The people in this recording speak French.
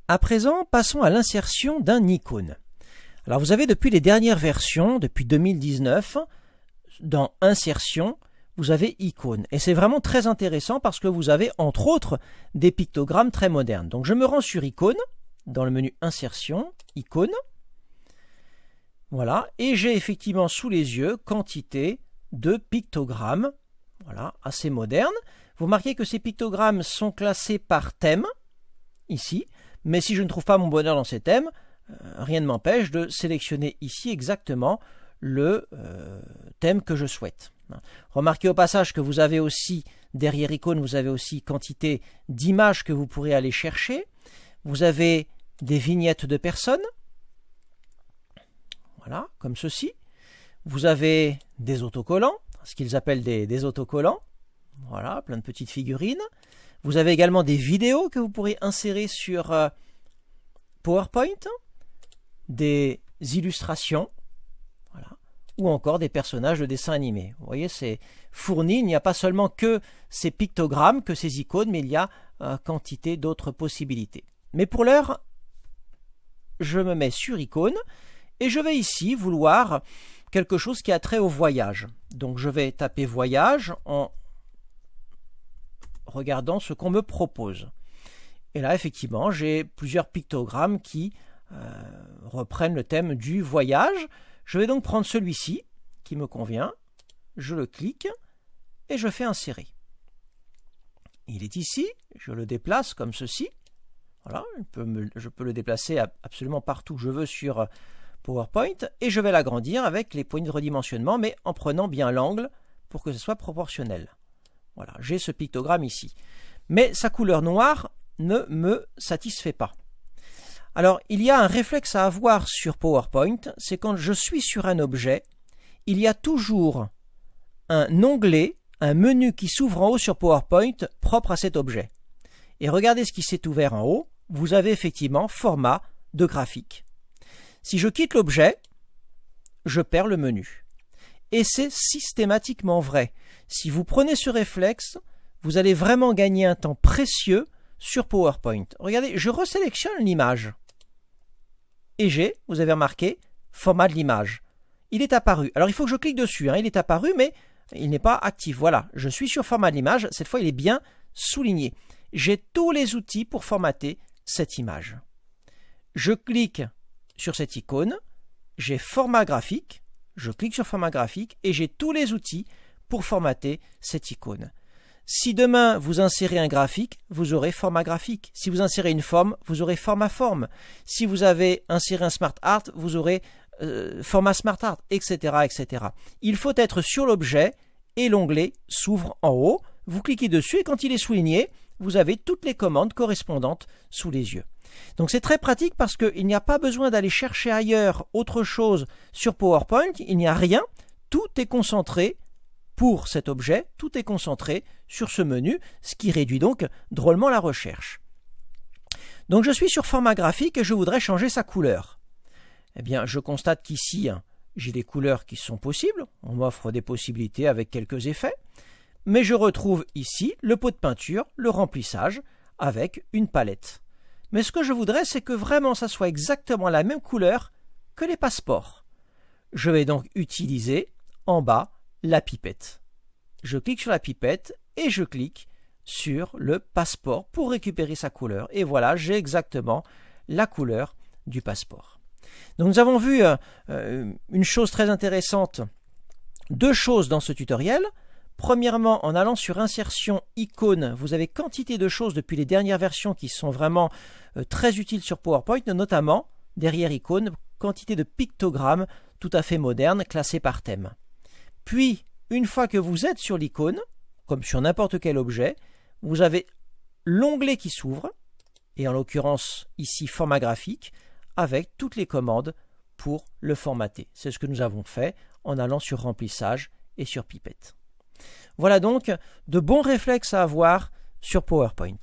À présent, passons à l'insertion d'un icône. Alors vous avez depuis les dernières versions, depuis 2019, dans Insertion, vous avez Icône. Et c'est vraiment très intéressant parce que vous avez entre autres des pictogrammes très modernes. Donc je me rends sur Icône, dans le menu Insertion, Icône. Voilà, et j'ai effectivement sous les yeux quantité de pictogrammes, voilà, assez modernes. Vous remarquez que ces pictogrammes sont classés par thème, ici, mais si je ne trouve pas mon bonheur dans ces thèmes, rien ne m'empêche de sélectionner ici exactement le thème que je souhaite. Remarquez au passage que vous avez aussi, derrière Icône, vous avez aussi quantité d'images que vous pourrez aller chercher. Vous avez des vignettes de personnes, voilà, comme ceci. Vous avez des autocollants, ce qu'ils appellent des autocollants. Voilà, plein de petites figurines. Vous avez également des vidéos que vous pourrez insérer sur PowerPoint, des illustrations, voilà, ou encore des personnages de dessins animés. Vous voyez, c'est fourni. Il n'y a pas seulement que ces pictogrammes, que ces icônes, mais il y a quantité d'autres possibilités. Mais pour l'heure, je me mets sur Icône et je vais ici vouloir quelque chose qui a trait au voyage. Donc je vais taper voyage en regardant ce qu'on me propose. Et là, effectivement, j'ai plusieurs pictogrammes qui reprennent le thème du voyage. Je vais donc prendre celui-ci qui me convient. Je le clique et je fais insérer. Il est ici. Je le déplace comme ceci. Voilà, je peux le déplacer absolument partout où je veux sur PowerPoint. Et je vais l'agrandir avec les poignées de redimensionnement, mais en prenant bien l'angle pour que ce soit proportionnel. Voilà, j'ai ce pictogramme ici. Mais sa couleur noire ne me satisfait pas. Alors, il y a un réflexe à avoir sur PowerPoint, c'est quand je suis sur un objet, il y a toujours un onglet, un menu qui s'ouvre en haut sur PowerPoint propre à cet objet. Et regardez ce qui s'est ouvert en haut, vous avez effectivement format de graphique. Si je quitte l'objet, je perds le menu. Et c'est systématiquement vrai. Si vous prenez ce réflexe, vous allez vraiment gagner un temps précieux sur PowerPoint. Regardez, je resélectionne l'image. Et j'ai, vous avez remarqué, format de l'image. Il est apparu. Alors il faut que je clique dessus. Il est apparu, mais il n'est pas actif. Voilà, je suis sur format de l'image. Cette fois, il est bien souligné. J'ai tous les outils pour formater cette image. Je clique sur cette icône. J'ai format graphique. Je clique sur format graphique et j'ai tous les outils pour formater cette icône. Si demain vous insérez un graphique, vous aurez format graphique. Si vous insérez une forme, vous aurez format forme. Si vous avez inséré un smart art, vous aurez format smart art, etc., etc. Il faut être sur l'objet et l'onglet s'ouvre en haut. Vous cliquez dessus et quand il est souligné, vous avez toutes les commandes correspondantes sous les yeux. Donc c'est très pratique parce qu'il n'y a pas besoin d'aller chercher ailleurs autre chose sur PowerPoint. Il n'y a rien. Tout est concentré pour cet objet, tout est concentré sur ce menu, ce qui réduit donc drôlement la recherche. Donc je suis sur format graphique et je voudrais changer sa couleur. Eh bien, je constate qu'ici, j'ai des couleurs qui sont possibles. On m'offre des possibilités avec quelques effets. Mais je retrouve ici le pot de peinture, le remplissage, avec une palette. Mais ce que je voudrais, c'est que vraiment ça soit exactement la même couleur que les passeports. Je vais donc utiliser en bas la pipette. Je clique sur la pipette et je clique sur le passeport pour récupérer sa couleur. Et voilà, j'ai exactement la couleur du passeport. Donc nous avons vu une chose très intéressante, deux choses dans ce tutoriel. Premièrement, en allant sur Insertion, Icône, vous avez quantité de choses depuis les dernières versions qui sont vraiment très utiles sur PowerPoint, notamment, derrière Icône, quantité de pictogrammes tout à fait modernes classés par thème. Puis, une fois que vous êtes sur l'icône, comme sur n'importe quel objet, vous avez l'onglet qui s'ouvre, et en l'occurrence ici format graphique, avec toutes les commandes pour le formater. C'est ce que nous avons fait en allant sur remplissage et sur pipette. Voilà donc de bons réflexes à avoir sur PowerPoint.